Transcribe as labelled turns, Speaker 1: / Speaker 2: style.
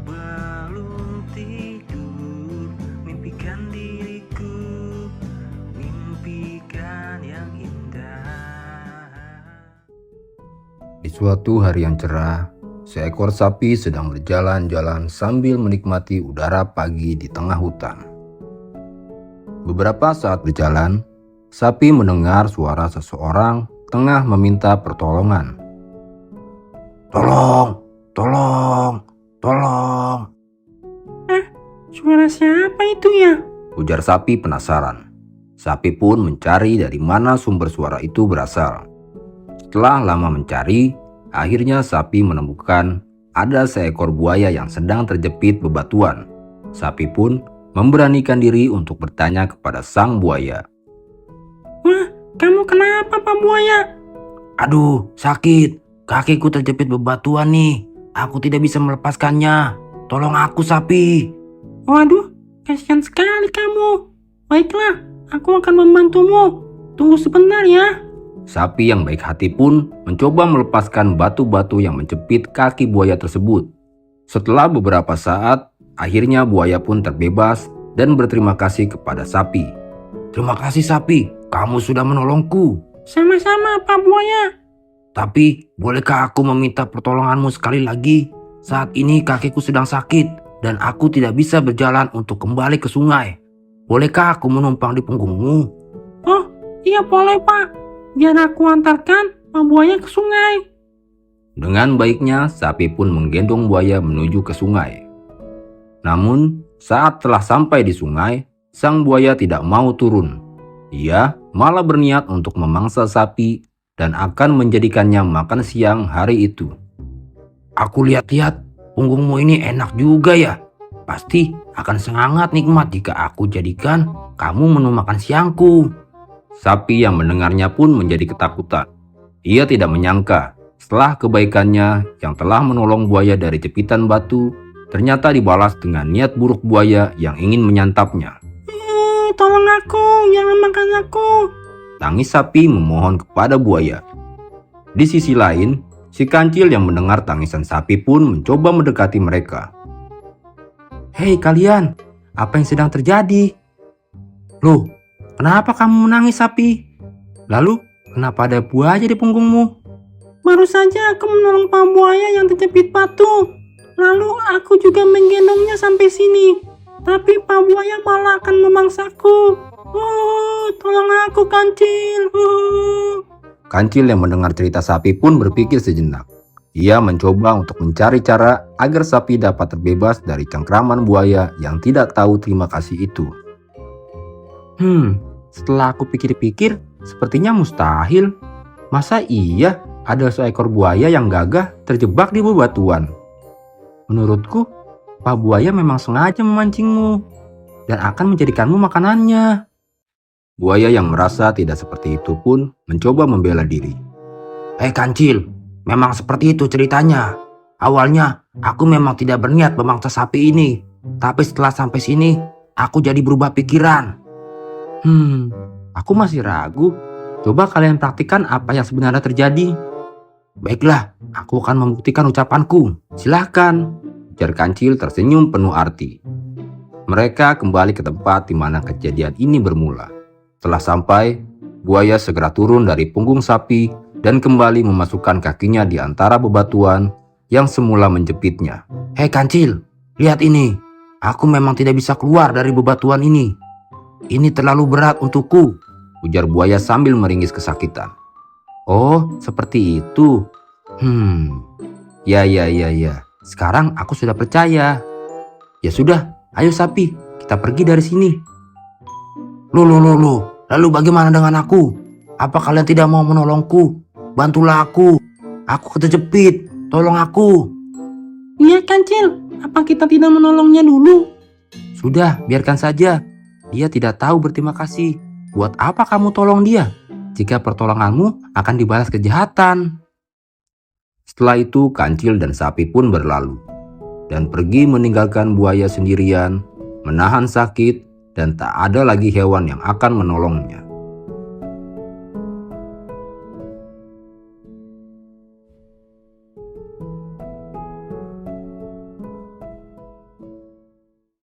Speaker 1: belum tidur, mimpikan diriku, mimpikan yang indah.
Speaker 2: Di suatu hari yang cerah, seekor sapi sedang berjalan-jalan sambil menikmati udara pagi di tengah hutan. Beberapa saat berjalan, sapi mendengar suara seseorang tengah meminta pertolongan. "Tolong, tolong, tolong!"
Speaker 3: Suara siapa itu ya?
Speaker 2: ujar sapi penasaran. Sapi pun mencari dari mana sumber suara itu berasal. Setelah lama mencari, akhirnya sapi menemukan ada seekor buaya yang sedang terjepit bebatuan. Sapi pun memberanikan diri untuk bertanya kepada sang buaya.
Speaker 3: Wah, kamu kenapa Pak Buaya?
Speaker 2: "Aduh, sakit. Kakiku terjepit bebatuan nih. Aku tidak bisa melepaskannya. Tolong aku, sapi."
Speaker 3: Waduh, kasihan sekali kamu. Baiklah, aku akan membantumu. Tunggu sebentar ya.
Speaker 2: Sapi yang baik hati pun mencoba melepaskan batu-batu yang menjepit kaki buaya tersebut. Setelah beberapa saat, akhirnya buaya pun terbebas dan berterima kasih kepada sapi. "Terima kasih sapi, kamu sudah menolongku.
Speaker 3: Sama-sama Pak Buaya.
Speaker 2: Tapi bolehkah aku meminta pertolonganmu sekali lagi? Saat ini kakiku sedang sakit dan aku tidak bisa berjalan untuk kembali ke sungai. Bolehkah aku menumpang di punggungmu?"
Speaker 3: Oh, iya boleh Pak. Biar aku antarkan Pak Buaya ke sungai.
Speaker 2: Dengan baiknya, sapi pun menggendong buaya menuju ke sungai. Namun, saat telah sampai di sungai, sang buaya tidak mau turun. Ia malah berniat untuk memangsa sapi dan akan menjadikannya makan siang hari itu. "Aku lihat-lihat punggungmu ini enak juga ya. Pasti akan sangat nikmat jika aku jadikan kamu menu makan siangku." Sapi yang mendengarnya pun menjadi ketakutan. Ia tidak menyangka setelah kebaikannya yang telah menolong buaya dari jepitan batu, ternyata dibalas dengan niat buruk buaya yang ingin menyantapnya.
Speaker 3: Tolong aku, jangan makan aku.
Speaker 2: Tangis sapi memohon kepada buaya. Di sisi lain, si kancil yang mendengar tangisan sapi pun mencoba mendekati mereka. "Hei kalian, apa yang sedang terjadi? Loh, kenapa kamu menangis sapi? Lalu, kenapa ada buaya di punggungmu?"
Speaker 3: Baru saja aku menolong Pak Buaya yang terjepit batu. Lalu aku juga menggendongnya sampai sini. Tapi Pak Buaya malah akan memangsaku. Tolong aku kancil.
Speaker 2: Kancil yang mendengar cerita sapi pun berpikir sejenak. Ia mencoba untuk mencari cara agar sapi dapat terbebas dari cengkraman buaya yang tidak tahu terima kasih itu. Setelah aku pikir-pikir, sepertinya mustahil. Masa iya ada seekor buaya yang gagah terjebak di bebatuan? Menurutku, Pak Buaya memang sengaja memancingmu dan akan menjadikanmu makanannya. Buaya yang merasa tidak seperti itu pun mencoba membela diri. "Hei kancil, memang seperti itu ceritanya. Awalnya aku memang tidak berniat memangsa sapi ini. Tapi setelah sampai sini, aku jadi berubah pikiran." Aku masih ragu. Coba kalian praktikkan apa yang sebenarnya terjadi. "Baiklah, aku akan membuktikan ucapanku. Silahkan," ujar kancil tersenyum penuh arti. Mereka kembali ke tempat di mana kejadian ini bermula. Setelah sampai, buaya segera turun dari punggung sapi dan kembali memasukkan kakinya di antara bebatuan yang semula menjepitnya. "Hei kancil, lihat ini. Aku memang tidak bisa keluar dari bebatuan ini. Ini terlalu berat untukku," ujar buaya sambil meringis kesakitan. "Oh, seperti itu. Ya. Sekarang aku sudah percaya. Ya sudah, ayo sapi, kita pergi dari sini." Loh, lalu bagaimana dengan aku? Apa kalian tidak mau menolongku? Bantulah aku. Aku terjepit, tolong aku.
Speaker 3: Iya kancil, apa kita tidak menolongnya dulu?
Speaker 2: Sudah, biarkan saja. Dia tidak tahu berterima kasih. Buat apa kamu tolong dia? Jika pertolonganmu akan dibalas kejahatan. Setelah itu kancil dan sapi pun berlalu dan pergi meninggalkan buaya sendirian, menahan sakit, dan tak ada lagi hewan yang akan menolongnya.